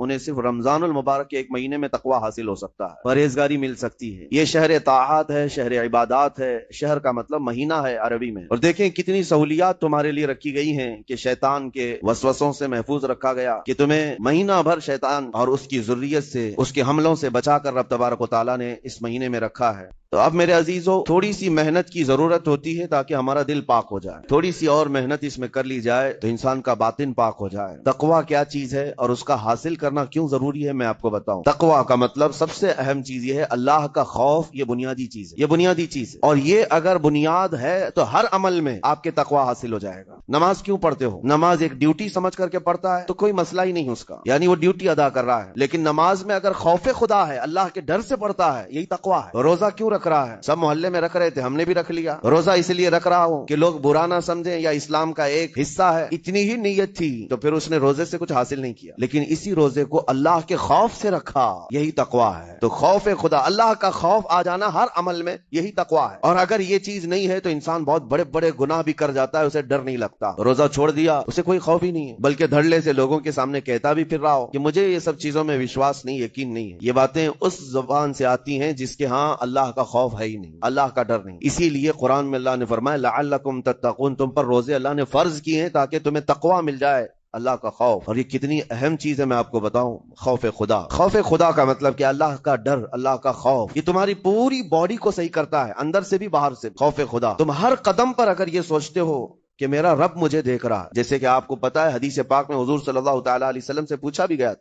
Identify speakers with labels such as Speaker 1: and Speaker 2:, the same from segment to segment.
Speaker 1: انہیں صرف رمضان المبارک کے ایک مہینے میں تقوی حاصل ہو سکتا ہے، پرہیزگاری مل سکتی ہے۔ یہ شہر طاعات ہے، شہر عبادات ہے، شہر کا مطلب مہینہ ہے عربی میں۔ اور دیکھیں کتنی سہولیات تمہارے لیے رکھی گئی ہیں کہ شیطان کے وسوسوں سے محفوظ رکھا گیا، کہ تمہیں مہینہ بھر شیطان اور اس کی ذریت سے، اس کے حملوں سے بچا کر رب تبارک و تعالیٰ نے اس مہینے میں رکھا ہے۔ تو اب میرے عزیزو، تھوڑی سی محنت کی ضرورت ہوتی ہے تاکہ ہمارا دل پاک ہو جائے، تھوڑی سی اور محنت اس میں کر لی جائے تو انسان کا باطن پاک ہو جائے۔ تقوی کیا چیز ہے اور اس کا حاصل کرنا کیوں ضروری ہے، میں آپ کو بتاؤں۔ تقوی کا مطلب سب سے اہم چیز یہ ہے اللہ کا خوف، یہ بنیادی چیز ہے، یہ بنیادی چیز ہے، اور یہ اگر بنیاد ہے تو ہر عمل میں آپ کے تقوی حاصل ہو جائے گا۔ نماز کیوں پڑھتے ہو؟ نماز ایک ڈیوٹی سمجھ کر کے پڑھتا ہے تو کوئی مسئلہ ہی نہیں اس کا، یعنی وہ ڈیوٹی ادا کر رہا ہے، لیکن نماز میں اگر خوف خدا ہے، اللہ کے ڈر سے پڑھتا ہے، یہی تقوی ہے۔ روزہ کیوں رکھ رہا ہے؟ سب محلے میں رکھ رہے تھے، ہم نے بھی رکھ لیا۔ روزہ اس لیے رکھ رہا ہوں کہ لوگ برا نہ سمجھیں یا اسلام کا ایک حصہ ہے، اتنی ہی نیت تھی، تو پھر اس نے روزے سے کچھ حاصل نہیں کیا، لیکن اسی روزے کو اللہ کے خوف سے رکھا، یہی تقوی ہے۔ تو خوف خدا، اللہ کا خوف آ جانا ہر عمل میں، یہی تقوی ہے۔ اور اگر یہ چیز نہیں ہے تو انسان بہت بڑے بڑے گناہ بھی کر جاتا ہے، اسے ڈر نہیں لگتا۔ روزہ چھوڑ دیا، اسے کوئی خوف ہی نہیں ہے، بلکہ دھڑلے سے لوگوں کے سامنے کہتا بھی پھر رہا ہو کہ مجھے یہ سب چیزوں میں وشواس نہیں، یقین نہیں ہے۔ یہ باتیں اس زبان سے آتی ہیں جس کے ہاں اللہ کا خوف ہے ہی نہیں، اللہ کا ڈر نہیں۔ اسی لیے قرآن میں اللہ نے فرمایا لعلکم تتقون، تم پر روزے اللہ نے فرض کیے ہیں تاکہ تمہیں تقوی مل جائے، اللہ کا خوف۔ اور یہ کتنی اہم چیز ہے میں آپ کو بتاؤں، خوف خدا۔ خوف خدا کا مطلب کہ اللہ کا ڈر، اللہ کا خوف، یہ تمہاری پوری باڈی کو صحیح کرتا ہے، اندر سے بھی باہر سے۔ خوف خدا، تم ہر قدم پر اگر یہ سوچتے ہو کہ میرا رب مجھے دیکھ رہا ہے، جیسے کہ آپ کو پتا ہے حدیث پاک میں حضور صلی اللہ تعالی علیہ وسلم سے پوچھا بھی گیا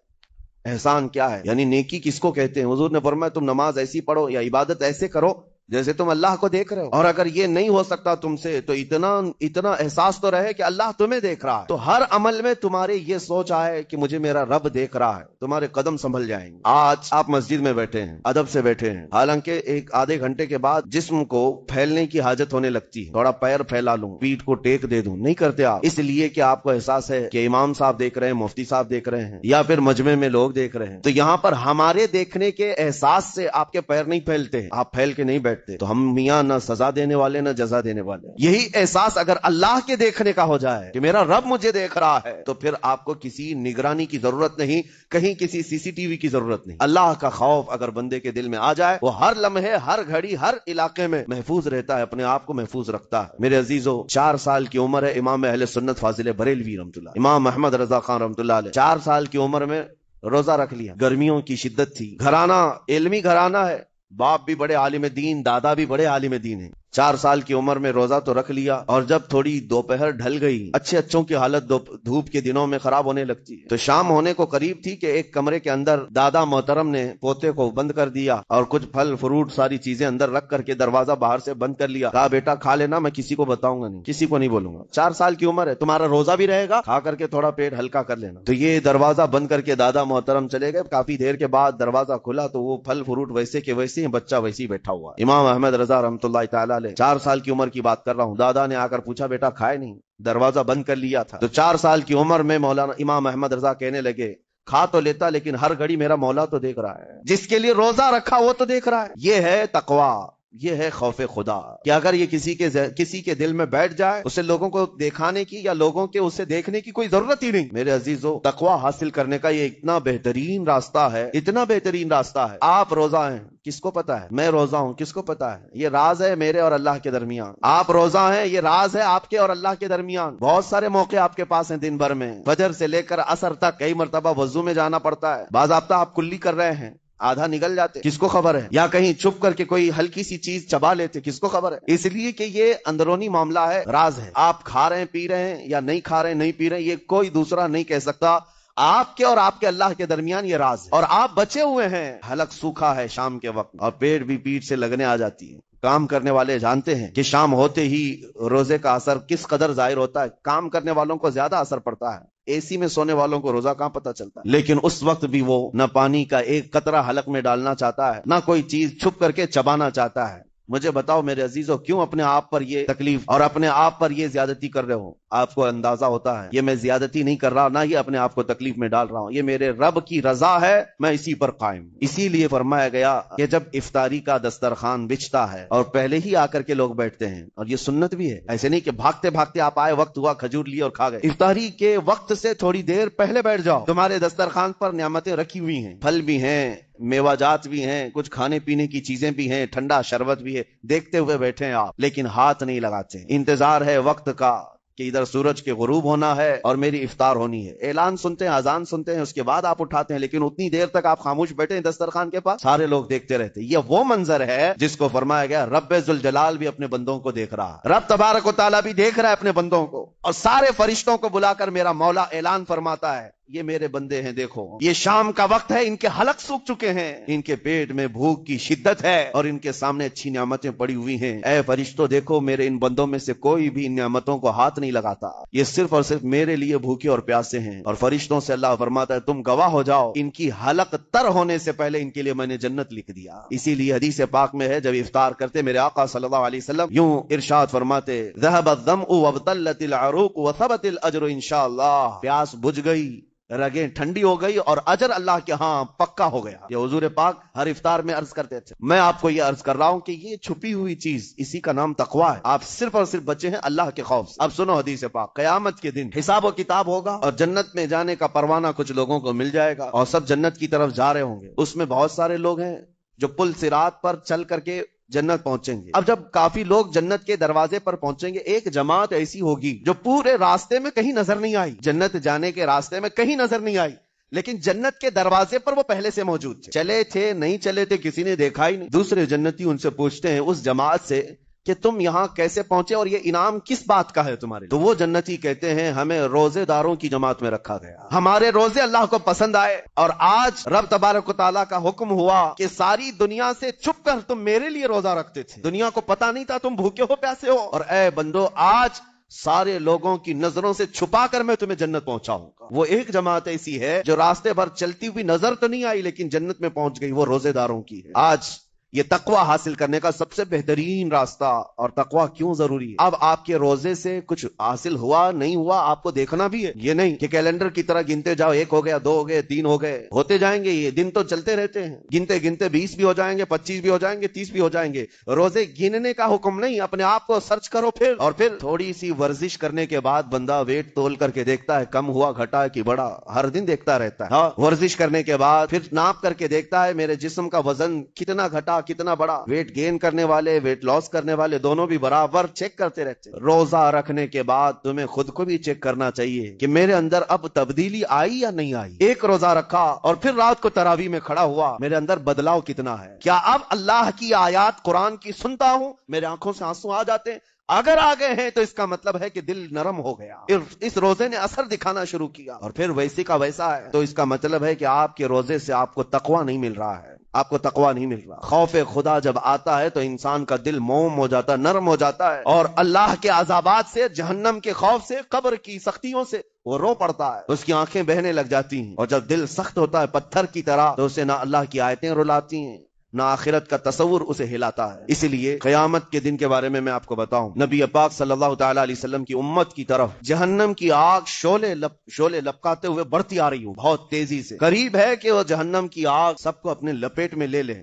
Speaker 1: احسان کیا ہے، یعنی نیکی کس کو کہتے ہیں؟ حضور نے فرمایا تم نماز ایسی پڑھو یا عبادت ایسے کرو جیسے تم اللہ کو دیکھ رہے ہو، اور اگر یہ نہیں ہو سکتا تم سے تو اتنا احساس تو رہے کہ اللہ تمہیں دیکھ رہا ہے، تو ہر عمل میں تمہارے یہ سوچ آئے کہ مجھے میرا رب دیکھ رہا ہے، تمہارے قدم سنبھل جائیں گے۔ آج آپ مسجد میں بیٹھے ہیں، ادب سے بیٹھے ہیں، حالانکہ ایک آدھے گھنٹے کے بعد جسم کو پھیلنے کی حاجت ہونے لگتی ہے، تھوڑا پیر پھیلا لوں، پیٹھ کو ٹیک دے دوں، نہیں کرتے آپ، اس لیے کہ آپ کو احساس ہے کہ امام صاحب دیکھ رہے ہیں، مفتی صاحب دیکھ رہے ہیں، یا پھر مجمع میں لوگ دیکھ رہے ہیں۔ تو یہاں پر ہمارے دیکھنے کے احساس سے آپ کے پیر نہیں پھیلتے ہیں، آپ پھیل کے نہیں بیٹھتے۔ تو ہم میاں نہ سزا دینے والے نہ جزا دینے والے، یہی احساس اگر اللہ کے دیکھنے کا ہو جائے کہ میرا رب مجھے دیکھ رہا ہے، تو پھر آپ کو کسی نگرانی کی ضرورت نہیں، کہیں کسی سی سی ٹی وی کی ضرورت نہیں۔ اللہ کا خوف اگر بندے کے دل میں آ جائے، وہ ہر لمحے، ہر گھڑی، ہر علاقے میں محفوظ رہتا ہے، اپنے آپ کو محفوظ رکھتا ہے۔ میرے عزیزو، 4 سال کی عمر ہے امام اہل سنت فاضل بریلوی رحمۃ اللہ، امام احمد رضا خان رحمۃ اللہ علیہ، 4 سال کی عمر میں روزہ رکھ لیا۔ گرمیوں کی شدت تھی، گھرانہ علمی گھرانہ ہے، باپ بھی بڑے عالم دین، دادا بھی بڑے عالم دین ہیں، 4 سال کی عمر میں روزہ تو رکھ لیا، اور جب تھوڑی دوپہر ڈھل گئی، اچھوں کی حالت دھوپ کے دنوں میں خراب ہونے لگتی ہے، تو شام ہونے کو قریب تھی کہ ایک کمرے کے اندر دادا محترم نے پوتے کو بند کر دیا اور کچھ پھل فروٹ ساری چیزیں اندر رکھ کر کے دروازہ باہر سے بند کر لیا، کہا بیٹا کھا لینا، میں کسی کو بتاؤں گا نہیں، کسی کو نہیں بولوں گا، 4 سال کی عمر ہے، تمہارا روزہ بھی رہے گا، کھا کر کے تھوڑا پیٹ ہلکا کر لینا۔ تو یہ دروازہ بند کر کے دادا محترم چلے گئے، کافی دیر کے بعد دروازہ کھلا تو وہ پھل فروٹ ویسے کے ویسے ہیں، بچہ ویسے ہی بیٹھا ہوا۔ امام احمد رضا رحمۃ اللہ تعالی علیہ، 4 سال کی عمر کی بات کر رہا ہوں، دادا نے آ کر پوچھا بیٹا کھائے نہیں؟ دروازہ بند کر لیا تھا۔ تو 4 سال کی عمر میں مولانا امام احمد رضا کہنے لگے کھا تو لیتا لیکن ہر گھڑی میرا مولا تو دیکھ رہا ہے، جس کے لیے روزہ رکھا وہ تو دیکھ رہا ہے۔ یہ ہے تقوی، یہ ہے خوف خدا، کہ اگر یہ کسی کے دل میں بیٹھ جائے، اسے لوگوں کو دکھانے کی یا لوگوں کے اسے دیکھنے کی کوئی ضرورت ہی نہیں۔ میرے عزیزو، تقوی حاصل کرنے کا یہ اتنا بہترین راستہ ہے، اتنا بہترین راستہ ہے۔ آپ روزہ ہیں، کس کو پتا ہے؟ میں روزہ ہوں، کس کو پتا ہے؟ یہ راز ہے میرے اور اللہ کے درمیان۔ آپ روزہ ہیں، یہ راز ہے آپ کے اور اللہ کے درمیان۔ بہت سارے موقع آپ کے پاس ہیں دن بھر میں، فجر سے لے کر عصر تک کئی مرتبہ وضو میں جانا پڑتا ہے، باضابطہ آپ کلی کر رہے ہیں، آدھا نگل جاتے، کس کو خبر ہے؟ یا کہیں چھپ کر کے کوئی ہلکی سی چیز چبا لیتے، کس کو خبر ہے؟ اس لیے کہ یہ اندرونی معاملہ ہے، راز ہے۔ آپ کھا رہے ہیں، پی رہے ہیں یا نہیں کھا رہے ہیں، نہیں پی رہے ہیں، یہ کوئی دوسرا نہیں کہہ سکتا، آپ کے اور آپ کے اللہ کے درمیان یہ راز ہے۔ اور آپ بچے ہوئے ہیں، حلق سوکھا ہے شام کے وقت اور پیٹ بھی پیٹ سے لگنے آ جاتی ہے۔ کام کرنے والے جانتے ہیں کہ شام ہوتے ہی روزے کا اثر کس قدر ظاہر ہوتا ہے، کام کرنے والوں کو زیادہ اثر پڑتا ہے، اے سی میں سونے والوں کو روزہ کہاں پتہ چلتا ہے، لیکن اس وقت بھی وہ نہ پانی کا ایک قطرہ حلق میں ڈالنا چاہتا ہے، نہ کوئی چیز چھپ کر کے چبانا چاہتا ہے۔ مجھے بتاؤ میرے عزیزو، کیوں اپنے آپ پر یہ تکلیف اور اپنے آپ پر یہ زیادتی کر رہے ہو؟ آپ کو اندازہ ہوتا ہے یہ میں زیادتی نہیں کر رہا، نہ ہی اپنے آپ کو تکلیف میں ڈال رہا ہوں، یہ میرے رب کی رضا ہے، میں اسی پر قائم ہوں۔ اسی لیے فرمایا گیا کہ جب افطاری کا دسترخوان بچھتا ہے اور پہلے ہی آ کر کے لوگ بیٹھتے ہیں، اور یہ سنت بھی ہے، ایسے نہیں کہ بھاگتے بھاگتے آپ آئے، وقت ہوا، کھجور لیے اور کھا گئے۔ افطاری کے وقت سے تھوڑی دیر پہلے بیٹھ جاؤ، تمہارے دسترخوان پر نعمتیں رکھی ہوئی ہیں، پھل بھی ہیں، میوہ جات بھی ہیں، کچھ کھانے پینے کی چیزیں بھی ہیں، ٹھنڈا شربت بھی ہے، دیکھتے ہوئے بیٹھے ہیں آپ، لیکن ہاتھ نہیں لگاتے۔ انتظار ہے وقت کا کہ ادھر سورج کے غروب ہونا ہے اور میری افطار ہونی ہے، اعلان سنتے ہیں، اذان سنتے ہیں، اس کے بعد آپ اٹھاتے ہیں، لیکن اتنی دیر تک آپ خاموش بیٹھے ہیں دسترخوان کے پاس، سارے لوگ دیکھتے رہتے۔ یہ وہ منظر ہے جس کو فرمایا گیا رب ذوالجلال بھی اپنے بندوں کو دیکھ رہا ہے، رب تبارک و تعالیٰ بھی دیکھ رہا ہے اپنے بندوں کو، اور سارے فرشتوں کو بلا کر میرا مولا اعلان فرماتا ہے یہ میرے بندے ہیں، دیکھو یہ شام کا وقت ہے، ان کے حلق سوکھ چکے ہیں، ان کے پیٹ میں بھوک کی شدت ہے اور ان کے سامنے اچھی نعمتیں پڑی ہوئی ہیں، اے فرشتوں دیکھو میرے ان بندوں میں سے کوئی بھی ان نعمتوں کو ہاتھ نہیں لگاتا، یہ صرف اور صرف میرے لیے بھوکے اور پیاسے ہیں۔ اور فرشتوں سے اللہ فرماتا ہے تم گواہ ہو جاؤ، ان کی حلق تر ہونے سے پہلے ان کے لیے میں نے جنت لکھ دیا۔ اسی لیے حدیث پاک میں ہے جب افطار کرتے میرے آقا صلی اللہ علیہ وسلم یوں ارشاد فرماتے ذهب الظمأ وابتلت العروق وثبت الاجر انشاءاللہ، پیاس بجھ گئی، رگیں ٹھنڈی ہو گئی اور اجر اللہ کے ہاں پکا ہو گیا۔ یہ حضور پاک ہر افطار میں عرض کرتے تھے۔ میں آپ کو یہ عرض کر رہا ہوں کہ یہ چھپی ہوئی چیز، اسی کا نام تقویٰ ہے، آپ صرف اور صرف بچے ہیں اللہ کے خوف سے۔ اب سنو حدیث پاک، قیامت کے دن حساب و کتاب ہوگا اور جنت میں جانے کا پروانہ کچھ لوگوں کو مل جائے گا اور سب جنت کی طرف جا رہے ہوں گے، اس میں بہت سارے لوگ ہیں جو پل صراط پر چل کر کے جنت پہنچیں گے۔ اب جب کافی لوگ جنت کے دروازے پر پہنچیں گے، ایک جماعت ایسی ہوگی جو پورے راستے میں کہیں نظر نہیں آئی، جنت جانے کے راستے میں کہیں نظر نہیں آئی، لیکن جنت کے دروازے پر وہ پہلے سے موجود تھے، چلے تھے نہیں چلے تھے کسی نے دیکھا ہی نہیں۔ دوسرے جنتی ان سے پوچھتے ہیں اس جماعت سے کہ تم یہاں کیسے پہنچے اور یہ انعام کس بات کا ہے تمہارے؟ تو وہ جنتی کہتے ہیں ہمیں روزے داروں کی جماعت میں رکھا گیا، ہمارے روزے اللہ کو پسند آئے اور آج رب تبارک و تعالیٰ کا حکم ہوا کہ ساری دنیا سے چھپ کر تم میرے لیے روزہ رکھتے تھے، دنیا کو پتا نہیں تھا تم بھوکے ہو پیاسے ہو، اور اے بندو آج سارے لوگوں کی نظروں سے چھپا کر میں تمہیں جنت پہنچاؤں گا۔ وہ ایک جماعت ایسی ہے جو راستے بھر چلتی ہوئی نظر تو نہیں آئی لیکن جنت میں پہنچ گئی، وہ روزے داروں کی ہے۔ آج یہ تقوی حاصل کرنے کا سب سے بہترین راستہ، اور تقوی کیوں ضروری ہے؟ اب آپ کے روزے سے کچھ حاصل ہوا نہیں ہوا آپ کو دیکھنا بھی ہے، یہ نہیں کہ کیلنڈر کی طرح گنتے جاؤ، 1 ہو گیا، 2 ہو گئے، 3 ہو گئے، ہوتے جائیں گے، یہ دن تو چلتے رہتے ہیں، گنتے گنتے 20 بھی ہو جائیں گے، 25 بھی ہو جائیں گے، 30 بھی ہو جائیں گے۔ روزے گننے کا حکم نہیں، اپنے آپ کو سرچ کرو اور پھر تھوڑی سی ورزش کرنے کے بعد بندہ ویٹ تول کر کے دیکھتا ہے کم ہوا گھٹا ہے کہ بڑا، ہر دن دیکھتا رہتا ہے۔ ہاں، ورزش کرنے کے بعد پھر ناپ کر کے دیکھتا ہے میرے جسم کا وزن کتنا گھٹا کتنا بڑا، ویٹ گین کرنے والے ویٹ لاس کرنے والے دونوں بھی برابر چیک کرتے رہتے ہیں۔ روزہ رکھنے کے بعد تمہیں خود کو بھی چیک کرنا چاہیے کہ میرے اندر اب تبدیلی آئی یا نہیں آئی۔ ایک روزہ رکھا اور پھر رات کو تراویح میں کھڑا ہوا، میرے اندر بدلاؤ کتنا ہے؟ کیا اب اللہ کی آیات قرآن کی سنتا ہوں میرے آنکھوں سے آنسو آ جاتے ہیں؟ اگر آگے ہیں تو اس کا مطلب ہے کہ دل نرم ہو گیا، اس روزے نے اثر دکھانا شروع کیا، اور پھر ویسی کا ویسا ہے تو اس کا مطلب ہے کہ آپ کے روزے سے آپ کو تقویٰ نہیں مل رہا ہے، آپ کو تقویٰ نہیں مل رہا۔ خوف خدا جب آتا ہے تو انسان کا دل موم ہو جاتا ہے، نرم ہو جاتا ہے، اور اللہ کے عذابات سے، جہنم کے خوف سے، قبر کی سختیوں سے وہ رو پڑتا ہے، اس کی آنکھیں بہنے لگ جاتی ہیں، اور جب دل سخت ہوتا ہے پتھر کی طرح تو اسے نہ اللہ کی آیتیں رلاتی ہیں نہ آخرت کا تصور اسے ہلاتا ہے۔ اسی لیے قیامت کے دن کے بارے میں آپ کو بتاؤں، نبی پاک صلی اللہ تعالی علیہ وسلم کی امت کی طرف جہنم کی آگ شعلے لپکاتے ہوئے بڑھتی آ رہی ہوں بہت تیزی سے، قریب ہے کہ وہ جہنم کی آگ سب کو اپنے لپیٹ میں لے لیں۔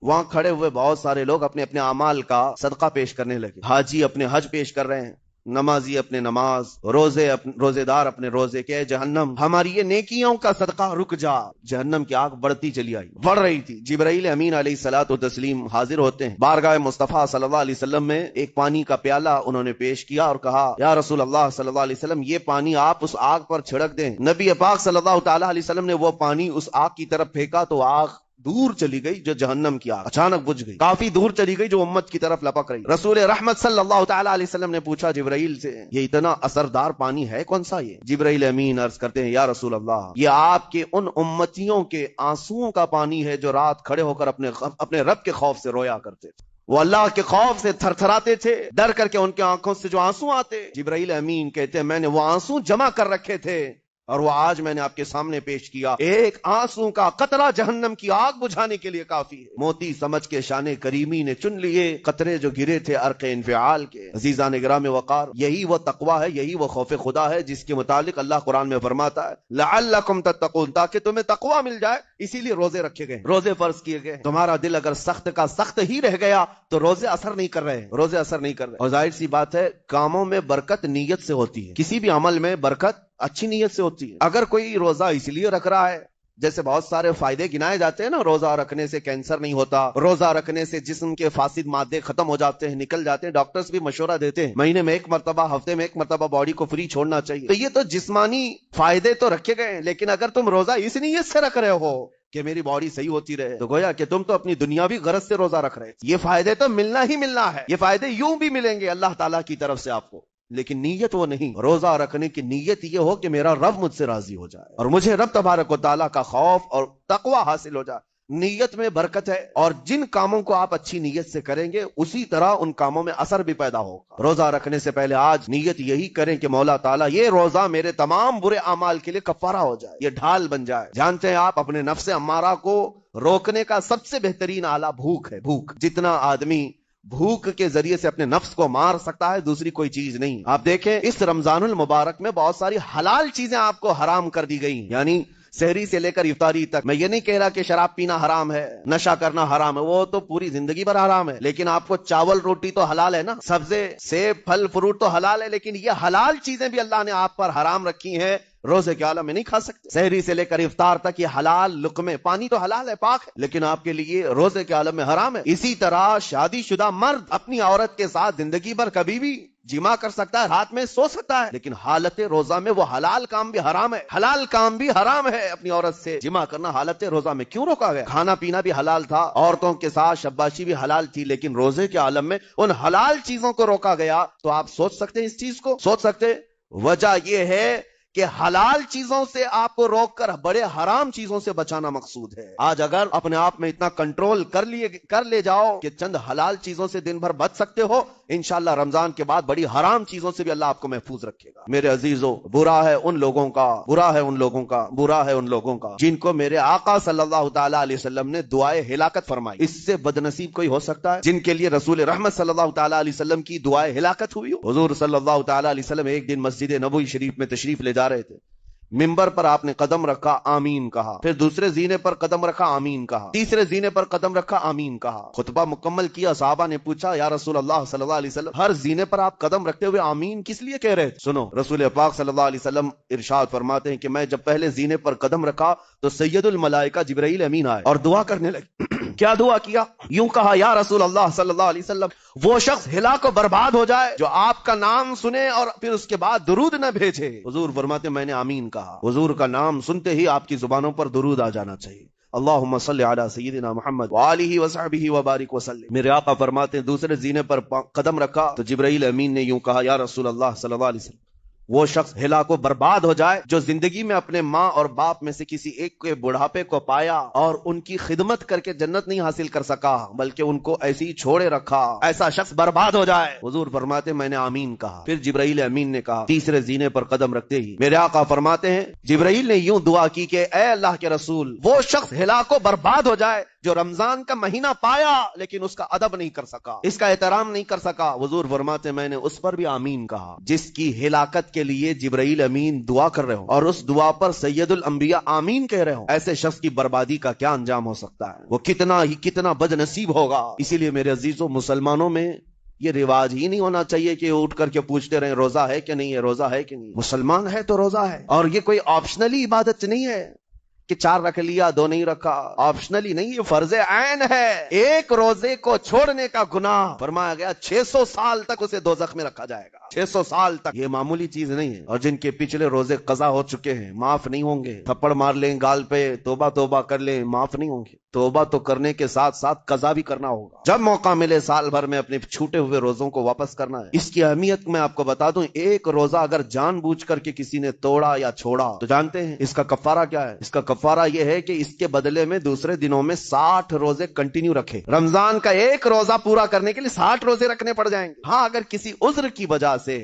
Speaker 1: وہاں کھڑے ہوئے بہت سارے لوگ اپنے اپنے اعمال کا صدقہ پیش کرنے لگے، حاجی اپنے حج پیش کر رہے ہیں، نمازی اپنے نماز، روزے دار اپنے روزے کے، جہنم ہماری یہ نیکیوں کا صدقہ رک جا۔ جہنم کی آگ بڑھتی چلی آئی، بڑھ رہی تھی۔ جبرائیل امین علیہ الصلوۃ والتسلیم حاضر ہوتے ہیں بارگاہ مصطفیٰ صلی اللہ علیہ وسلم میں، ایک پانی کا پیالہ انہوں نے پیش کیا اور کہا یا رسول اللہ صلی اللہ علیہ وسلم یہ پانی آپ اس آگ پر چھڑک دیں۔ نبی پاک صلی اللہ تعالی علیہ وسلم نے وہ پانی اس آگ کی طرف پھینکا تو آگ دور چلی گئی، جو جہنم کی آگ اچانک بجھ گئی، کافی دور چلی گئی جو امت کی طرف لپک رہی۔ رسول رحمت صلی اللہ تعالی علیہ وسلم نے پوچھا جبرائیل سے یہ اتنا اثردار پانی ہے کون سا؟ یہ جبرائیل امین عرض کرتے ہیں یا رسول اللہ یہ آپ کے ان امتیوں کے آنسوؤں کا پانی ہے جو رات کھڑے ہو کر اپنے رب کے خوف سے رویا کرتے تھے، وہ اللہ کے خوف سے تھر تھراتے تھے، ڈر کر کے ان کے آنکھوں سے جو آنسو آتے۔ جبرائیل امین کہتے ہیں میں نے وہ آنسو جمع کر رکھے تھے اور وہ آج میں نے آپ کے سامنے پیش کیا. ایک آنسو کا قطرہ جہنم کی آگ بجھانے کے لیے کافی ہے. موتی سمجھ کے شان کریمی نے چن لیے قطرے جو گرے تھے عرق انفعال کے. عزیزان گرام وقار، یہی وہ تقوی ہے، یہی وہ خوف خدا ہے جس کے متعلق اللہ قرآن میں فرماتا ہے لعلکم تتقون، تاکہ تمہیں تقوی مل جائے. اسی لیے روزے رکھے گئے، روزے فرض کیے گئے. تمہارا دل اگر سخت کا سخت ہی رہ گیا تو روزے اثر نہیں کر رہے، روزے اثر نہیں کر رہے. اور ظاہر سی بات ہے، کاموں میں برکت نیت سے ہوتی ہے. کسی بھی عمل میں برکت اچھی نیت سے ہوتی ہے. اگر کوئی روزہ اس لیے رکھ رہا ہے، جیسے بہت سارے فائدے گنائے جاتے ہیں نا، روزہ رکھنے سے کینسر نہیں ہوتا، روزہ رکھنے سے جسم کے فاسد مادے ختم ہو جاتے ہیں، نکل جاتے ہیں. ڈاکٹرز بھی مشورہ دیتے ہیں مہینے میں ایک مرتبہ، ہفتے میں ایک مرتبہ باڈی کو فری چھوڑنا چاہیے. تو یہ تو جسمانی فائدے تو رکھے گئے ہیں، لیکن اگر تم روزہ اس نیت سے رکھ رہے ہو کہ میری باڈی صحیح ہوتی رہے، تو گویا کہ تم تو اپنی دنیاوی غرض سے روزہ رکھ رہے. یہ فائدے تو ملنا ہی ملنا ہے، یہ فائدے یوں بھی ملیں گے اللہ تعالیٰ کی طرف سے آپ کو، لیکن نیت وہ نہیں. روزہ رکھنے کی نیت یہ ہو کہ میرا رب مجھ سے راضی ہو جائے اور مجھے رب تبارک و تعالیٰ کا خوف اور تقوی حاصل ہو جائے. نیت میں برکت ہے، اور جن کاموں کو آپ اچھی نیت سے کریں گے اسی طرح ان کاموں میں اثر بھی پیدا ہوگا. روزہ رکھنے سے پہلے آج نیت یہی کریں کہ مولا تعالیٰ یہ روزہ میرے تمام برے اعمال کے لیے کفارہ ہو جائے، یہ ڈھال بن جائے. جانتے ہیں آپ، اپنے نفس امارہ کو روکنے کا سب سے بہترین آلہ بھوک ہے. بھوک، جتنا آدمی بھوک کے ذریعے سے اپنے نفس کو مار سکتا ہے، دوسری کوئی چیز نہیں. آپ دیکھیں اس رمضان المبارک میں بہت ساری حلال چیزیں آپ کو حرام کر دی گئی، یعنی سحری سے لے کر افطاری تک. میں یہ نہیں کہہ رہا کہ شراب پینا حرام ہے، نشہ کرنا حرام ہے، وہ تو پوری زندگی بھر حرام ہے. لیکن آپ کو چاول روٹی تو حلال ہے نا، سبزے سیب پھل فروٹ تو حلال ہے، لیکن یہ حلال چیزیں بھی اللہ نے آپ پر حرام رکھی ہیں، روزے کے عالم میں نہیں کھا سکتے. سحری سے لے کر افطار تک یہ حلال لقمے، پانی تو حلال ہے، پاک ہے، لیکن آپ کے لیے روزے کے عالم میں حرام ہے. اسی طرح شادی شدہ مرد اپنی عورت کے ساتھ زندگی بھر کبھی بھی جمع کر سکتا ہے، رات میں سو سکتا ہے، لیکن حالت روزہ میں وہ حلال کام بھی حرام ہے. حلال کام بھی حرام ہے، اپنی عورت سے جمع کرنا حالت روزہ میں کیوں روکا گیا؟ کھانا پینا بھی حلال تھا، عورتوں کے ساتھ شباشی بھی حلال تھی، لیکن روزے کے عالم میں ان حلال چیزوں کو روکا گیا. تو آپ سوچ سکتے ہیں اس چیز کو، سوچ سکتے. وجہ یہ ہے کہ حلال چیزوں سے آپ کو روک کر بڑے حرام چیزوں سے بچانا مقصود ہے. آج اگر اپنے آپ میں اتنا کنٹرول کر لے جاؤ کہ چند حلال چیزوں سے دن بھر بچ سکتے ہو، انشاءاللہ رمضان کے بعد بڑی حرام چیزوں سے بھی اللہ آپ کو محفوظ رکھے گا. میرے عزیزو، برا ہے ان لوگوں کا، برا ہے ان لوگوں کا، برا ہے ان لوگوں کا جن کو میرے آقا صلی اللہ تعالی علیہ وسلم نے دعائے ہلاکت فرمائی. اس سے بدنصیب کوئی ہو سکتا ہے جن کے لیے رسول رحمت صلی اللہ تعالی علیہ وسلم کی دعائے ہلاکت ہوئی ہو؟ حضور صلی اللہ تعالی علیہ وسلم ایک دن مسجد نبوی شریف میں تشریف لے جا رہے تھے. ممبر پر آپ نے قدم رکھا، آمین کہا. پھر دوسرے زینے پر قدم رکھا، آمین کہا. تیسرے زینے پر قدم رکھا، آمین کہا. خطبہ مکمل کیا. صحابہ نے پوچھا، یا رسول اللہ صلی اللہ علیہ وسلم، ہر زینے پر آپ قدم رکھتے ہوئے آمین کس لیے کہہ رہے تھے؟ سنو، رسول پاک صلی اللہ علیہ وسلم ارشاد فرماتے ہیں کہ میں جب پہلے زینے پر قدم رکھا تو سید الملائکہ جبرائیل امین آئے اور دعا کرنے لگے. کیا دعا کیا؟ یوں کہا، یا رسول اللہ صلی اللہ علیہ وسلم، وہ شخص ہلاک و برباد ہو جائے جو آپ کا نام سنے اور پھر اس کے بعد درود نہ بھیجے. حضور فرماتے میں نے آمین کہا. حضور کا نام سنتے ہی آپ کی زبانوں پر درود آ جانا چاہیے. اللہم صلی علی سیدنا محمد وآلہ وصحبہ وبارک وسلم. میرے آقا فرماتے ہیں دوسرے زینے پر قدم رکھا تو جبرائیل امین نے یوں کہا، یا رسول اللہ صلی اللہ علیہ وسلم، وہ شخص ہلاک و برباد ہو جائے جو زندگی میں اپنے ماں اور باپ میں سے کسی ایک کے بڑھاپے کو پایا اور ان کی خدمت کر کے جنت نہیں حاصل کر سکا بلکہ ان کو ایسے ہی چھوڑے رکھا، ایسا شخص برباد ہو جائے. حضور فرماتے میں نے آمین کہا. پھر جبرائیل امین نے کہا. تیسرے زینے پر قدم رکھتے ہی میرے آقا فرماتے ہیں جبرائیل نے یوں دعا کی کہ اے اللہ کے رسول، وہ شخص ہلاک و برباد ہو جائے جو رمضان کا مہینہ پایا لیکن اس کا ادب نہیں کر سکا، اس کا احترام نہیں کر سکا. حضور فرماتے میں نے اس پر بھی آمین کہا. جس کی ہلاکت کے لیے جبرائیل امین دعا کر رہے ہو اور اس دعا پر سید الانبیاء آمین کہہ رہے ہو، ایسے شخص کی بربادی کا کیا انجام ہو سکتا ہے؟ وہ کتنا بد نصیب ہوگا. اسی لیے میرے عزیزوں، مسلمانوں میں یہ رواج ہی نہیں ہونا چاہیے کہ اٹھ کر کے پوچھتے رہیں روزہ ہے کہ نہیں ہے، روزہ ہے کہ نہیں. مسلمان ہے تو روزہ ہے، اور یہ کوئی آپشنلی عبادت نہیں ہے کہ 4 رکھ لیا 2 نہیں رکھا. آپشنلی نہیں، یہ فرض عین ہے. ایک روزے کو چھوڑنے کا گناہ فرمایا گیا 600 سال تک اسے دوزخ میں رکھا جائے گا. 600 سال تک. یہ معمولی چیز نہیں ہے. اور جن کے پچھلے روزے قضا ہو چکے ہیں معاف نہیں ہوں گے. تھپڑ مار لیں گال پہ، توبہ کر لیں، معاف نہیں ہوں گے. توبہ تو کرنے کے ساتھ ساتھ قضا بھی کرنا ہوگا. جب موقع ملے سال بھر میں اپنے چھوٹے ہوئے روزوں کو واپس کرنا ہے. اس کی اہمیت میں آپ کو بتا دوں، ایک روزہ اگر جان بوجھ کر کے کسی نے توڑا یا چھوڑا تو جانتے ہیں اس کا کفارہ کیا ہے؟ اس کا کفارہ یہ ہے کہ اس کے بدلے میں دوسرے دنوں میں 60 روزے کنٹینیو رکھے. رمضان کا ایک روزہ پورا کرنے کے لیے 60 روزے رکھنے پڑ جائیں گے. ہاں، اگر کسی عذر کی وجہ سے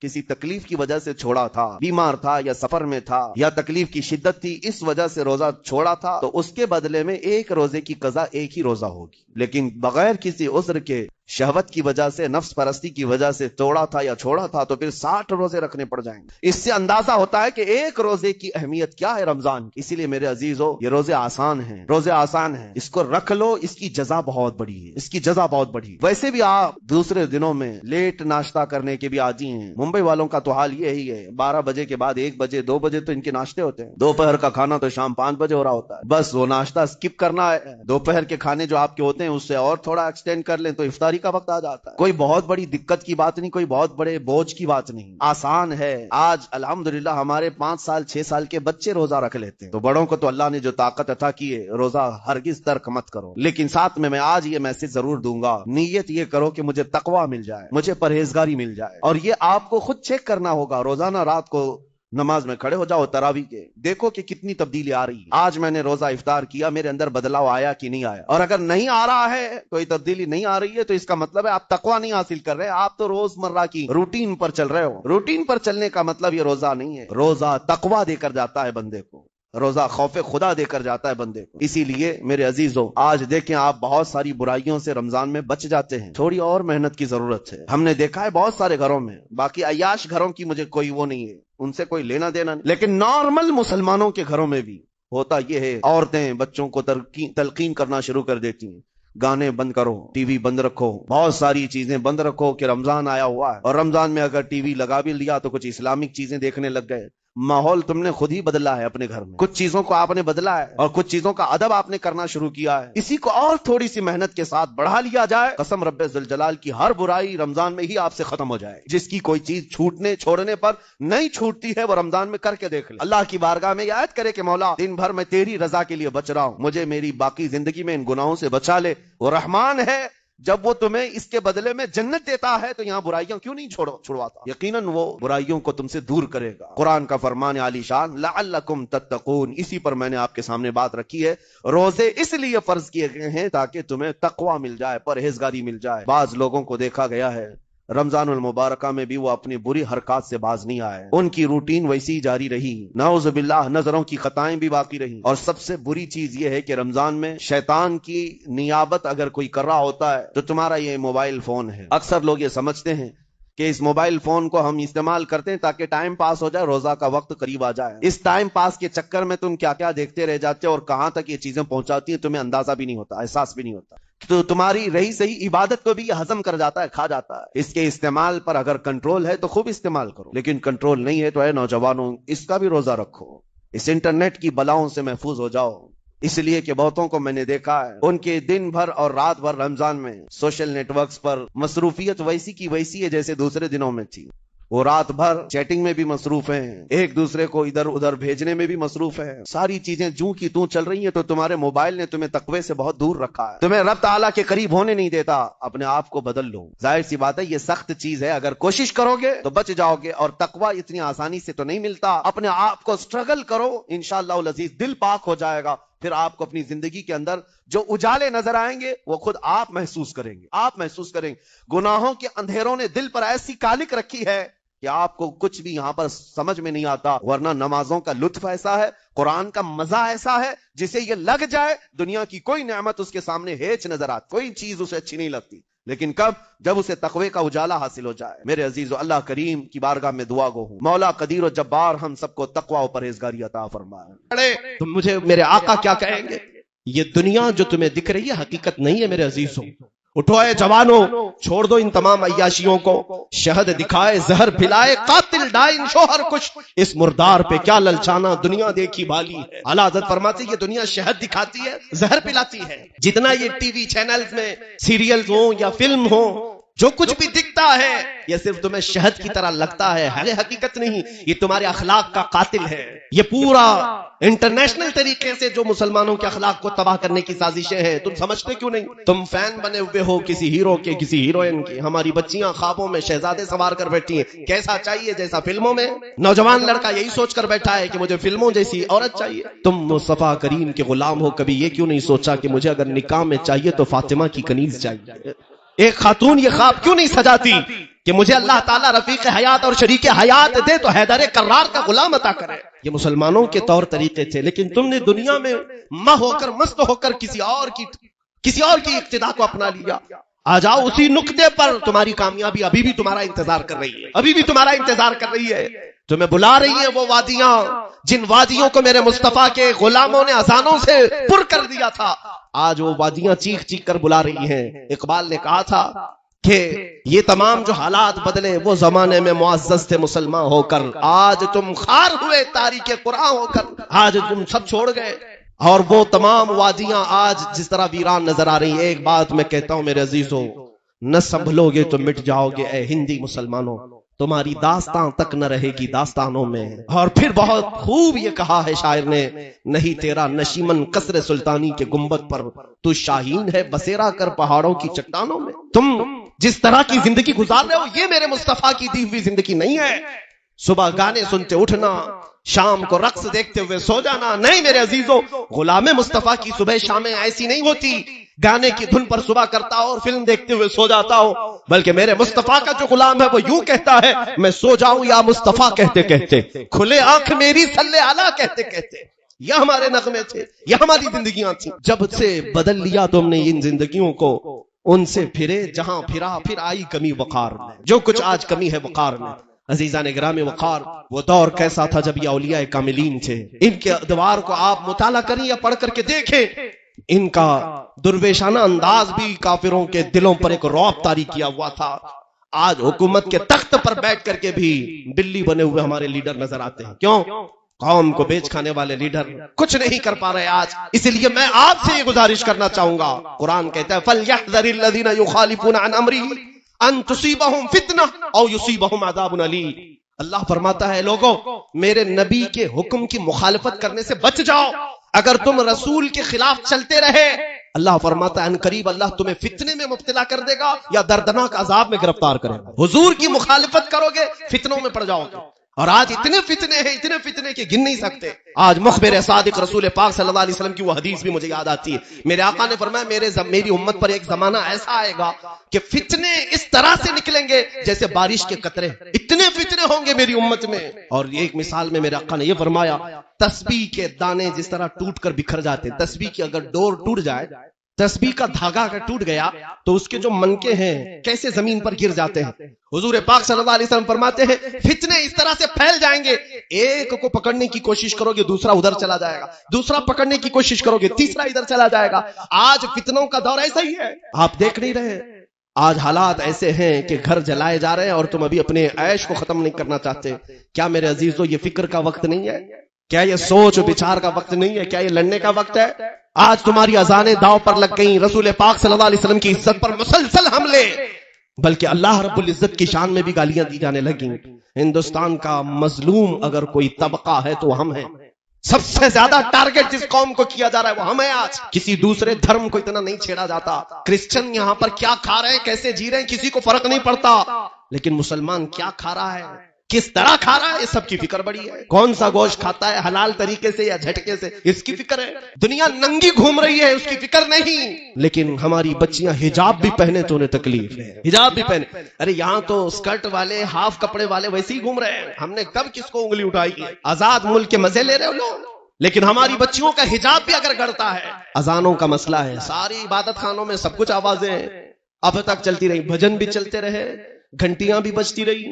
Speaker 1: کسی تکلیف کی وجہ سے چھوڑا تھا، بیمار تھا یا سفر میں تھا یا تکلیف کی شدت تھی، اس وجہ سے روزہ چھوڑا تھا، تو اس کے بدلے میں ایک روزے کی قضا ایک ہی روزہ ہوگی۔ لیکن بغیر کسی عذر کے، شہوت کی وجہ سے، نفس پرستی کی وجہ سے توڑا تھا یا چھوڑا تھا، تو پھر 60 روزے رکھنے پڑ جائیں گے۔ اس سے اندازہ ہوتا ہے کہ ایک روزے کی اہمیت کیا ہے رمضان کی۔ اسی لیے میرے عزیزو، یہ روزے آسان ہیں، روزے آسان ہیں، اس کو رکھ لو، اس کی جزا بہت بڑی ہے، اس کی جزا بہت بڑی ہے۔ ویسے بھی آپ دوسرے دنوں میں لیٹ ناشتہ کرنے کے بھی عادی ہیں، ممبئی والوں کا تو حال یہی ہے، 12 بجے کے بعد 1 بجے 2 بجے تو ان کے ناشتے ہوتے ہیں، دوپہر کا کھانا تو شام 5 بجے ہو رہا ہوتا ہے، بس وہ ناشتہ اسکپ کرنا ہے، دوپہر کے کھانے جو آپ کے ہوتے ہیں اس سے اور تھوڑا ایکسٹینڈ کر لیں تو افطاری کا وقت آ جاتا ہے۔ کوئی بہت بڑی دقت کی بات نہیں، کوئی بہت بڑے بوجھ کی بات نہیں، آسان ہے۔ آج الحمدللہ ہمارے 5 سال 6 سال کے بچے روزہ رکھ لیتے ہیں، تو بڑوں کو تو اللہ نے جو طاقت عطا کی ہے، روزہ ہرگز ترک مت کرو۔ لیکن ساتھ میں آج یہ میسج ضرور دوں گا، نیت یہ کرو کہ مجھے تقوی مل جائے، مجھے پرہیزگاری مل جائے، اور یہ آپ کو خود چیک کرنا ہوگا۔ روزانہ رات کو نماز میں کھڑے ہو جاؤ تراویح کے، دیکھو کہ کتنی تبدیلی آ رہی ہے۔ آج میں نے روزہ افطار کیا، میرے اندر بدلاؤ آیا کہ نہیں آیا؟ اور اگر نہیں آ رہا ہے، کوئی تبدیلی نہیں آ رہی ہے، تو اس کا مطلب ہے آپ تقویٰ نہیں حاصل کر رہے، آپ تو روز مرہ کی روٹین پر چل رہے ہو۔ روٹین پر چلنے کا مطلب یہ روزہ نہیں ہے۔ روزہ تقویٰ دے کر جاتا ہے بندے کو، روزہ خوف خدا دے کر جاتا ہے بندے کو۔ اسی لیے میرے عزیزوں، آج دیکھیں آپ بہت ساری برائیوں سے رمضان میں بچ جاتے ہیں، تھوڑی اور محنت کی ضرورت ہے۔ ہم نے دیکھا ہے بہت سارے گھروں میں، باقی عیاش گھروں کی مجھے کوئی وہ نہیں ہے، ان سے کوئی لینا دینا نہیں، لیکن نارمل مسلمانوں کے گھروں میں بھی ہوتا یہ ہے، عورتیں بچوں کو تلقین کرنا شروع کر دیتی ہیں، گانے بند کرو، ٹی وی بند رکھو، بہت ساری چیزیں بند رکھو کہ رمضان آیا ہوا ہے، اور رمضان میں اگر ٹی وی لگا بھی لیا تو کچھ اسلامک چیزیں دیکھنے لگ گئے۔ ماحول تم نے خود ہی بدلا ہے اپنے گھر میں، کچھ چیزوں کو آپ نے بدلا ہے اور کچھ چیزوں کا ادب آپ نے کرنا شروع کیا ہے۔ اسی کو اور تھوڑی سی محنت کے ساتھ بڑھا لیا جائے، قسم رب ذوالجلال کی ہر برائی رمضان میں ہی آپ سے ختم ہو جائے۔ جس کی کوئی چیز چھوڑنے پر نہیں چھوٹتی ہے، وہ رمضان میں کر کے دیکھ لے، اللہ کی بارگاہ میں یاد کرے کہ مولا دن بھر میں تیری رضا کے لیے بچ رہا ہوں، مجھے میری باقی زندگی میں ان گناہوں سے بچا لے۔ وہ رحمان ہے، جب وہ تمہیں اس کے بدلے میں جنت دیتا ہے تو یہاں برائیاں کیوں نہیں چھڑواتا؟ یقیناً وہ برائیوں کو تم سے دور کرے گا۔ قرآن کا فرمان عالی شان، لعلکم تتقون، اسی پر میں نے آپ کے سامنے بات رکھی ہے۔ روزے اس لیے فرض کیے گئے ہیں تاکہ تمہیں تقوی مل جائے، پرہیزگاری مل جائے۔ بعض لوگوں کو دیکھا گیا ہے رمضان المبارکہ میں بھی وہ اپنی بری حرکات سے باز نہیں آئے، ان کی روٹین ویسی جاری رہی، نعوذ باللہ نظروں کی خطائیں بھی باقی رہی۔ اور سب سے بری چیز یہ ہے کہ رمضان میں شیطان کی نیابت اگر کوئی کر رہا ہوتا ہے تو تمہارا یہ موبائل فون ہے۔ اکثر لوگ یہ سمجھتے ہیں کہ اس موبائل فون کو ہم استعمال کرتے ہیں تاکہ ٹائم پاس ہو جائے، روزہ کا وقت قریب آ جائے۔ اس ٹائم پاس کے چکر میں تم کیا کیا دیکھتے رہ جاتے ہو اور کہاں تک یہ چیزیں پہنچاتی ہیں تمہیں اندازہ بھی نہیں ہوتا، احساس بھی نہیں ہوتا، تو تمہاری رہی صحیح عبادت کو بھی یہ ہضم کر جاتا ہے، کھا جاتا ہے۔ اس کے استعمال پر اگر کنٹرول ہے تو خوب استعمال کرو، لیکن کنٹرول نہیں ہے تو اے نوجوانوں، اس کا بھی روزہ رکھو، اس انٹرنیٹ کی بلاؤں سے محفوظ ہو جاؤ۔ اس لیے کہ بہتوں کو میں نے دیکھا ہے، ان کے دن بھر اور رات بھر رمضان میں سوشل نیٹ ورکس پر مصروفیت ویسی کی ویسی ہے جیسے دوسرے دنوں میں تھی۔ وہ رات بھر چیٹنگ میں بھی مصروف ہیں، ایک دوسرے کو ادھر ادھر بھیجنے میں بھی مصروف ہیں، ساری چیزیں جوں کی توں چل رہی ہیں، تو تمہارے موبائل نے تمہیں تقوی سے بہت دور رکھا ہے، تمہیں رب تعالیٰ کے قریب ہونے نہیں دیتا۔ اپنے آپ کو بدل لو، ظاہر سی بات ہے یہ سخت چیز ہے، اگر کوشش کرو گے تو بچ جاؤ گے، اور تقوی اتنی آسانی سے تو نہیں ملتا، اپنے آپ کو سٹرگل کرو، انشاءاللہ العزیز دل پاک ہو جائے گا، پھر آپ کو اپنی زندگی کے اندر جو اجالے نظر آئیں گے وہ خود آپ محسوس کریں گے، آپ محسوس کریں گے۔ گناہوں کے اندھیروں نے دل پر ایسی کالک رکھی ہے کہ آپ کو کچھ بھی یہاں پر سمجھ میں نہیں آتا، ورنہ نمازوں کا لطف ایسا ہے، قرآن کا مزہ ایسا ہے، جسے یہ لگ جائے دنیا کی کوئی نعمت اس کے سامنے ہیچ نظر آتی، کوئی چیز اسے اچھی نہیں لگتی، لیکن کب؟ جب اسے تقوی کا اجالا حاصل ہو جائے۔ میرے عزیزو، اللہ کریم کی بارگاہ میں دعا گو ہوں، مولا قدیر و جبار ہم سب کو تقوی و پرہیزگاری عطا فرمائے۔
Speaker 2: تم مجھے میرے آقا کیا کہیں گے؟ یہ دنیا جو تمہیں دکھ رہی ہے حقیقت نہیں ہے میرے عزیزوں۔ اٹھو اے جوانوں، چھوڑ دو ان تمام عیاشیوں کو، شہد دکھائے زہر پھلائے قاتل ڈائن شوہر کش، اس مردار پہ کیا للچانا دنیا دیکھی بالی ہے۔ اعلیٰ حضرت فرماتے یہ دنیا شہد دکھاتی ہے، زہر پلاتی ہے۔ جتنا یہ ٹی وی چینلز میں سیریلز ہوں یا فلم ہوں، جو کچھ بھی دکھتا ہے یہ صرف تمہیں شہد کی طرح لگتا ہے، حقیقت نہیں، یہ تمہارے اخلاق کا قاتل ہے۔ یہ پورا انٹرنیشنل طریقے سے جو مسلمانوں کے اخلاق کو تباہ کرنے کی سازشیں ہیں، تم سمجھتے کیوں نہیں؟ تم فین بنے ہوئے ہو کسی ہیرو کے، کسی ہیروئن کے، ہماری بچیاں خوابوں میں شہزادے سوار کر بیٹھی ہیں، کیسا چاہیے؟ جیسا فلموں میں۔ نوجوان لڑکا یہی سوچ کر بیٹھا ہے کہ مجھے فلموں جیسی عورت چاہیے۔ تم مصطفیٰ کریم کے غلام ہو، کبھی یہ کیوں نہیں سوچا کہ مجھے اگر نکاح میں چاہیے تو فاطمہ کی کنیز چاہیے؟ ایک خاتون یہ خواب کیوں نہیں سجاتی کہ مجھے اللہ تعالیٰ رفیق حیات اور شریک حیات دے تو حیدر کرار کا غلام عطا کرے. یہ مسلمانوں کے طور طریقے تھے، لیکن تم نے دنیا میں مہ ہو کر مست ہو کر کسی اور کی اقتدا کو اپنا لیا. آ جاؤ اسی نقطے پر، تمہاری کامیابی ابھی بھی تمہارا انتظار کر رہی ہے، ابھی بھی تمہارا انتظار کر رہی ہے. تمہیں بلا رہی ہیں وہ وادیاں جن وادیوں کو میرے مصطفیٰ کے غلاموں نے اذانوں سے پر کر دیا تھا. آج وہ وادیاں چیخ چیخ کر بلا رہی ہیں. اقبال نے کہا تھا کہ یہ تمام جو حالات بدلے وہ زمانے میں معزز تھے مسلمان ہو کر، آج تم خار ہوئے تاریخ قرآن ہو کر، آج تم سب چھوڑ گئے اور وہ تمام وادیاں آج جس طرح ویران نظر آ رہی ہیں. ایک بات میں کہتا ہوں میرے عزیزوں، نہ سنبھلو گے تو مٹ جاؤ گے اے ہندی مسلمانوں، تمہاری داستان تک نہ رہے گی داستانوں میں. اور پھر بہت خوب یہ کہا ہے شاعر نے، نہیں تیرا نشیمن قصر سلطانی کے گنبد پر، تو شاہین ہے بسیرا کر پہاڑوں کی چٹانوں میں. تم جس طرح کی زندگی گزار رہے ہو یہ میرے مصطفیٰ کی دی ہوئی زندگی نہیں ہے. صبح گانے سنتے اٹھنا، شام کو رقص دیکھتے ہوئے سو جانا، نہیں میرے عزیزوں. غلام مصطفیٰ کی صبح شامیں ایسی نہیں ہوتی گانے کی دھن پر صبح کرتا ہو اور فلم دیکھتے ہوئے سو جاتا ہو، بلکہ میرے مصطفیٰ کا جو غلام ہے وہ یوں کہتا ہے، میں سو جاؤں یا مصطفیٰ کہتے کہتے، کھلے آنکھ میری صلی اعلیٰ کہتے کہتے. یہ ہمارے نغمے تھے، یہ ہماری زندگیاں تھیں. جب سے بدل لیا تم نے ان زندگیوں کو، ان سے پھرے جہاں پھرا، پھر آئی کمی وقار میں. جو کچھ آج کمی ہے وقار میں. عزیزان گرامی وقار، وہ دور کیسا تھا جب یہ اولیاء کاملین تھے. ان کے ادوار کو آپ مطالعہ کریں یا پڑھ کر کے دیکھیں، ان کا درویشانہ انداز بھی کافروں کے دلوں پر ایک رعب طاری کیا ہوا تھا. آج حکومت کے تخت پر بیٹھ کر کے بھی بلی بنے ہوئے ہمارے لیڈر نظر آتے ہیں. کیوں؟ قوم کو بیچ کھانے والے لیڈر کچھ نہیں کر پا رہے آج. اس لیے میں آپ سے یہ گزارش کرنا چاہوں گا، قرآن کہتا ہے فَلْيَحْذَرِ الَّذِينَ يُخَالِفُونَ عَنْ أَمْرِهِ ان تصیبہم فتنہ او یصیبہم عذاب علیم. اللہ فرماتا ہے لوگوں میرے نبی کے حکم کی مخالفت کرنے سے بچ جاؤ. اگر تم رسول کے خلاف چلتے رہے، اللہ فرماتا ہے ان قریب اللہ تمہیں فتنے میں مبتلا کر دے گا یا دردناک عذاب میں گرفتار کرے گا. حضور کی مخالفت کرو گے فتنوں میں پڑ جاؤ گے. اور آج اتنے فتنے کہ گن نہیں سکتے. آج مخبر صادق رسول پاک صلی اللہ علیہ وسلم کی وہ حدیث بھی مجھے یاد آتی ہے. میرے آقا نے فرمایا میری امت پر ایک زمانہ ایسا آئے گا کہ فتنے اس طرح سے نکلیں گے جیسے بارش کے قطرے. اتنے فتنے ہوں گے میری امت میں. اور ایک مثال میں میرے آقا نے یہ فرمایا، تسبیح کے دانے جس طرح ٹوٹ کر بکھر جاتے، تسبیح کی اگر ڈور ٹوٹ جائے، تسبیح کا دھاگا اگر ٹوٹ گیا تو اس کے جو منکے ہیں کیسے زمین پر گر جاتے ہیں. حضور پاک صلی اللہ علیہ وسلم فرماتے ہیں فتنے اس طرح سے پھیل جائیں گے، ایک کو پکڑنے کی کوشش کرو گے دوسرا ادھر چلا جائے گا، دوسرا پکڑنے کی کوشش کرو گے تیسرا ادھر چلا جائے گا. آج فتنوں کا دور ایسا ہی ہے، آپ دیکھ نہیں رہے. آج حالات ایسے ہیں کہ گھر جلائے جا رہے ہیں اور تم ابھی اپنے عیش کو ختم نہیں کرنا چاہتے. کیا میرے عزیزو یہ فکر کا وقت نہیں ہے؟ کیا یہ سوچ بچار کا وقت نہیں ہے؟ کیا یہ لڑنے کا وقت ہے؟ آج تمہاری اذانیں داؤ پر لگ گئیں، رسول پاک صلی اللہ علیہ وسلم کی عزت پر مسلسل حملے، بلکہ اللہ رب العزت کی شان میں بھی گالیاں دی جانے لگیں. ہندوستان کا مظلوم اگر کوئی طبقہ ہے تو ہم ہیں. سب سے زیادہ ٹارگٹ جس قوم کو کیا جا رہا ہے وہ ہم ہیں. آج کسی دوسرے دھرم کو اتنا نہیں چھیڑا جاتا. کرسچن یہاں پر کیا کھا رہے ہیں، کیسے جی رہے ہیں، کسی کو فرق نہیں پڑتا. لیکن مسلمان کیا کھا رہا ہے، کس طرح کھا رہا ہے، یہ سب کی فکر بڑی ہے. کون سا گوشت کھاتا ہے، حلال طریقے سے یا جھٹکے سے، اس کی فکر ہے. دنیا ننگی گھوم رہی ہے، اس کی فکر نہیں. لیکن ہماری بچیاں حجاب بھی پہنے تو انہیں تکلیف ہے. حجاب بھی پہنے، ارے یہاں تو اسکرٹ والے ہاف کپڑے والے ویسے ہی گھوم رہے ہیں. ہم نے کب کس کو انگلی اٹھائی ہے؟ آزاد ملک کے مزے لے رہے ہو لوگ. لیکن ہماری بچیوں کا حجاب بھی اگر گڑتا ہے. اذانوں کا مسئلہ ہے، ساری عبادت خانوں میں سب کچھ آوازیں اب تک چلتی رہی، بھجن بھی چلتے رہے، گھنٹیاں بھی بجتی رہی،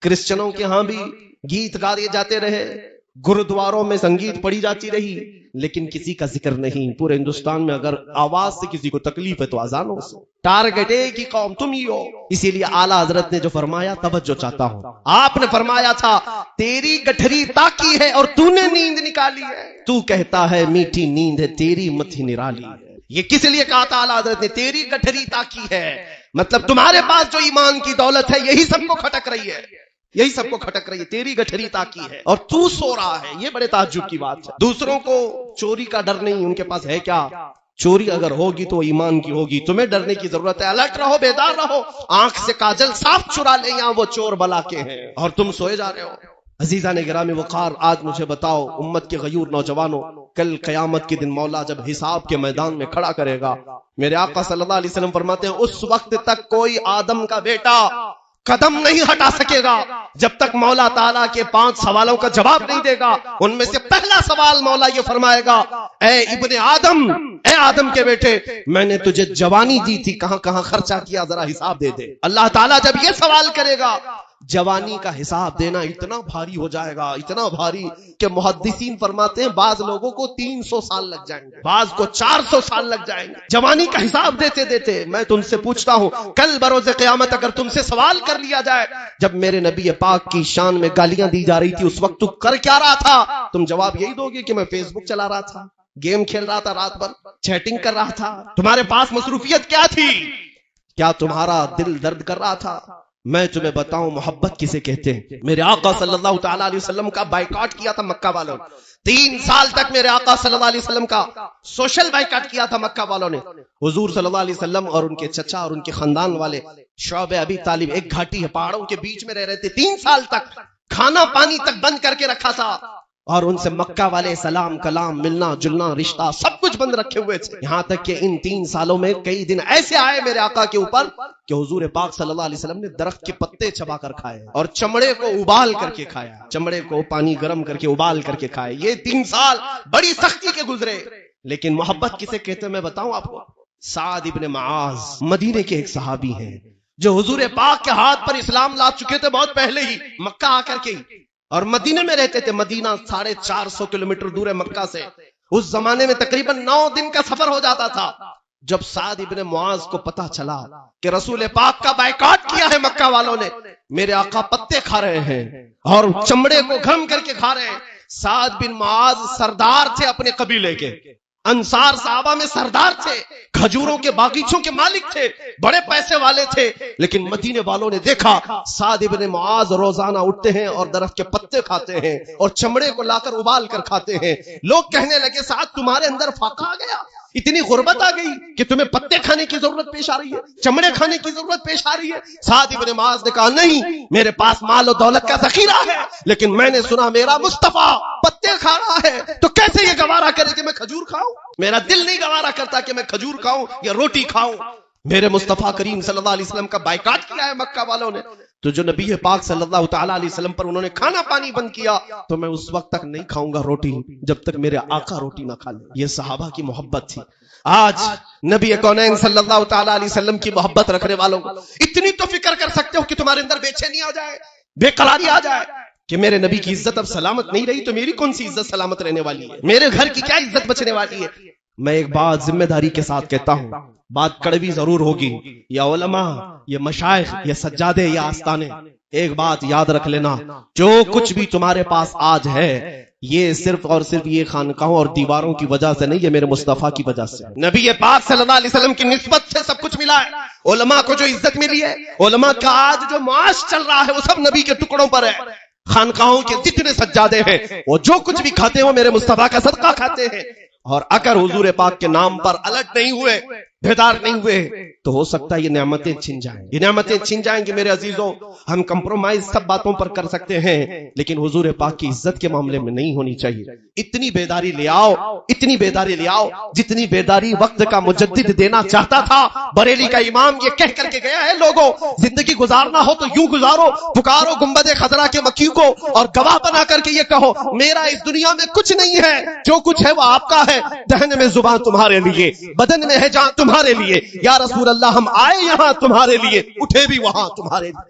Speaker 2: کرسچنوں کے ہاں بھی گیت گائے جاتے رہے، گرودواروں میں سنگیت پڑھی جاتی رہی، لیکن کسی کا ذکر نہیں. پورے ہندوستان میں اگر آواز سے کسی کو تکلیف ہے تو اذانوں سے. ٹارگٹ ایک ہی قوم تم ہی ہو. اسی لیے اعلیٰ حضرت نے جو فرمایا توجہ چاہتا ہوں. آپ نے فرمایا تھا تیری گٹھری تاکی ہے اور تو نے نیند نکالی ہے. تو کہتا ہے میٹھی نیند ہے تیری متھی نرالی ہے. یہ کس لیے کہا تھا اعلیٰ حضرت نے؟ تیری گٹھری تاکی ہے، مطلب تمہارے پاس جو ایمان کی دولت ہے یہی سب کو کھٹک رہی ہے، یہی سب کو کھٹک رہی ہے. تیری گٹھری تاکی ہے اور تو سو رہا ہے. یہ بڑے تعجب کی بات ہے. دوسروں کو چوری کا ڈر نہیں، ان کے پاس ہے کیا؟ چوری اگر ہوگی تو ایمان کی ہوگی. تمہیں ڈرنے کی ضرورت ہے. الرٹ رہو، بیدار رہو. آنکھ سے کاجل صاف چرا لیں، یہاں وہ چور بلا کے ہیں اور تم سوئے جا رہے ہو. عزیزان گرامی وقار، آج مجھے بتاؤ امت کے غیور نوجوانوں، کل قیامت کے دن مولا جب حساب کے میدان میں کھڑا کرے گا، میرے آقا صلی اللہ علیہ وسلم فرماتے ہیں اس وقت تک کوئی آدم کا بیٹا قدم نہیں ہٹا سکے گا جب تک مولا تعالیٰ کے 5 سوالوں کا جواب نہیں دے گا۔ ان میں سے پہلا سوال مولا یہ فرمائے گا، اے ابن آدم، اے آدم کے بیٹے، میں نے تجھے جوانی دی تھی، کہاں کہاں خرچہ کیا، ذرا حساب دے دے۔ اللہ تعالیٰ جب یہ سوال کرے گا، جوانی کا حساب دینا اتنا بھاری ہو جائے گا، اتنا بھاری کہ محدثین فرماتے ہیں بعض لوگوں کو 300 سال لگ جائیں گے، بعض کو 400 سال لگ جائیں گے جوانی کا حساب دیتے دیتے۔ میں تم سے پوچھتا ہوں، کل بروز قیامت اگر تم سے سوال کر لیا جائے، جب میرے نبی پاک کی شان میں گالیاں دی جا رہی تھی اس وقت تو کر کیا رہا تھا؟ تم جواب یہی دو گے کہ میں فیس بک چلا رہا تھا، گیم کھیل رہا تھا، رات بھر چیٹنگ کر رہا تھا۔ تمہارے پاس مصروفیت کیا تھی؟ کیا تمہارا دل درد کر رہا تھا؟ میں تمہیں بتاؤں محبت کسے کہتے ہیں۔ میرے آقا صلی اللہ تعالی علیہ وسلم کا بائیکاٹ کیا تھا مکہ والوں نے، 3 سال تک میرے آقا صلی اللہ علیہ وسلم کا سوشل بائیکاٹ کیا تھا مکہ والوں نے۔ حضور صلی اللہ علیہ وسلم اور ان کے چچا اور ان کے خاندان والے شعب ابی طالب ایک گھاٹی ہے، پہاڑوں کے بیچ میں رہ رہے تھے، 3 سال تک کھانا پانی تک بند کر کے رکھا تھا، اور ان سے مکہ والے سلام کلام ملنا جلنا رشتہ سب کچھ بند رکھے ہوئے تھے۔ یہاں تک کہ ان 3 سالوں میں کئی دن ایسے آئے میرے آقا کے اوپر کہ حضور پاک صلی اللہ علیہ وسلم نے درخت کے پتے چبا کر کھائے اور چمڑے کو ابال کر کے کھایا، چمڑے کو پانی گرم کر کے ابال کر کے کھائے۔ یہ 3 سال بڑی سختی کے گزرے، لیکن محبت کسے کہتے ہیں میں بتاؤں آپ کو؟ سعد ابن معاذ مدینے کے ایک صحابی ہیں جو حضور پاک کے ہاتھ پر اسلام لا چکے تھے بہت پہلے ہی، مکہ آ کر کے، اور مدینے میں رہتے تھے۔ مدینہ 450 کلومیٹر دور ہے مکہ سے، اس زمانے میں تقریباً 9 دن کا سفر ہو جاتا تھا۔ جب سعد ابن معاذ کو پتا چلا کہ رسول پاک کا بائیکاٹ کیا ہے مکہ والوں نے، میرے آقا پتے کھا رہے ہیں اور چمڑے کو گرم کر کے کھا رہے ہیں۔ سعد بن معاذ سردار تھے اپنے قبیلے کے، انصار صحابہ میں سردار تھے، کھجوروں کے باغیچوں کے مالک تھے، بڑے پیسے والے تھے، لیکن مدینے والوں نے دیکھا سعد ابن معاذ روزانہ اٹھتے ہیں اور درخت کے پتے کھاتے ہیں اور چمڑے کو لا کر ابال کر کھاتے ہیں۔ لوگ کہنے لگے سعد تمہارے اندر فاقہ آ گیا، اتنی غربت آ گئی کہ تمہیں پتے کھانے کی ضرورت پیش آ رہی ہے، چمڑے کھانے کی ضرورت پیش آ رہی ہے۔ سعد ابن معاذ نے کہا نہیں، میرے پاس مال و دولت کا ذخیرہ ہے، لیکن میں نے سنا میرا مصطفیٰ پتے کھا رہا ہے، تو کیسے یہ گوارا کرے کہ میں کھجور کھاؤں؟ میرا دل نہیں گوارا کرتا کہ میں کھجور کھاؤں یا روٹی کھاؤں۔ میرے مصطفیٰ کریم صلی اللہ علیہ وسلم کا بائیکاٹ کیا ہے مکہ والوں نے، تو جو نبی پاک صلی اللہ تعالی علیہ وسلم پر انہوں نے کھانا پانی بند کیا، تو میں اس وقت تک نہیں کھاؤں گا روٹی جب تک میرے آقا روٹی نہ کھا لے۔ یہ صحابہ کی محبت تھی۔ آج نبی کونین صلی اللہ تعالی علیہ وسلم کی محبت رکھنے والوں کو اتنی تو فکر کر سکتے ہو کہ تمہارے اندر بے چینی آ جائے، بے قراری آ جائے کہ میرے نبی کی عزت اب سلامت نہیں رہی تو میری کون سی عزت سلامت رہنے والی ہے، میرے گھر کی کیا عزت بچنے والی ہے۔ میں ایک بات ذمہ داری کے ساتھ کہتا ہوں، بات کڑوی ضرور ہوگی، یا علماء، یا مشائخ، یا سجادے، یا آستانے، ایک بات یاد رکھ لینا، جو کچھ بھی تمہارے پاس آج ہے یہ صرف اور صرف یہ خانقاہوں اور دیواروں کی وجہ سے نہیں، یہ میرے مصطفیٰ کی وجہ سے۔ نبی پاک صلی اللہ علیہ وسلم کی نسبت سے سب کچھ ملا ہے۔ علماء کو جو عزت ملی ہے، علماء کا آج جو معاش چل رہا ہے، وہ سب نبی کے ٹکڑوں پر ہے۔ خانقاہوں کے جتنے سجادے ہیں وہ جو کچھ بھی کھاتے ہیں وہ میرے مصطفیٰ کا صدقہ کھاتے ہیں، اور اگر حضور پاک کے نام پر الرٹ نہیں ہوئے، بیدار نہیں ہوئے، تو ہو سکتا ہے یہ نعمتیں چھن جائیں، یہ نعمتیں چھن جائیں گے۔ میرے عزیزوں، ہم کمپرومائز سب باتوں پر کر سکتے ہیں، لیکن حضور پاک کی عزت کے معاملے میں نہیں ہونی چاہیے۔ اتنی بیداری لے آؤ، اتنی بیداری لے آؤ جتنی بیداری وقت کا مجدد دینا چاہتا تھا۔ بریلی کا امام یہ کہہ کر کے گیا ہے، لوگوں زندگی گزارنا ہو تو یوں گزارو، پکارو گنبد خضرا کے مکی کو اور گواہ بنا کر کے یہ کہو میرا اس دنیا میں کچھ نہیں ہے، جو کچھ ہے وہ آپ کا ہے، دہن میں زبان تمہارے لیے، بدن میں ہے جان تمہارے لیے، یا رسول اللہ ہم آئے یہاں تمہارے لیے، اٹھے بھی وہاں تمہارے لیے۔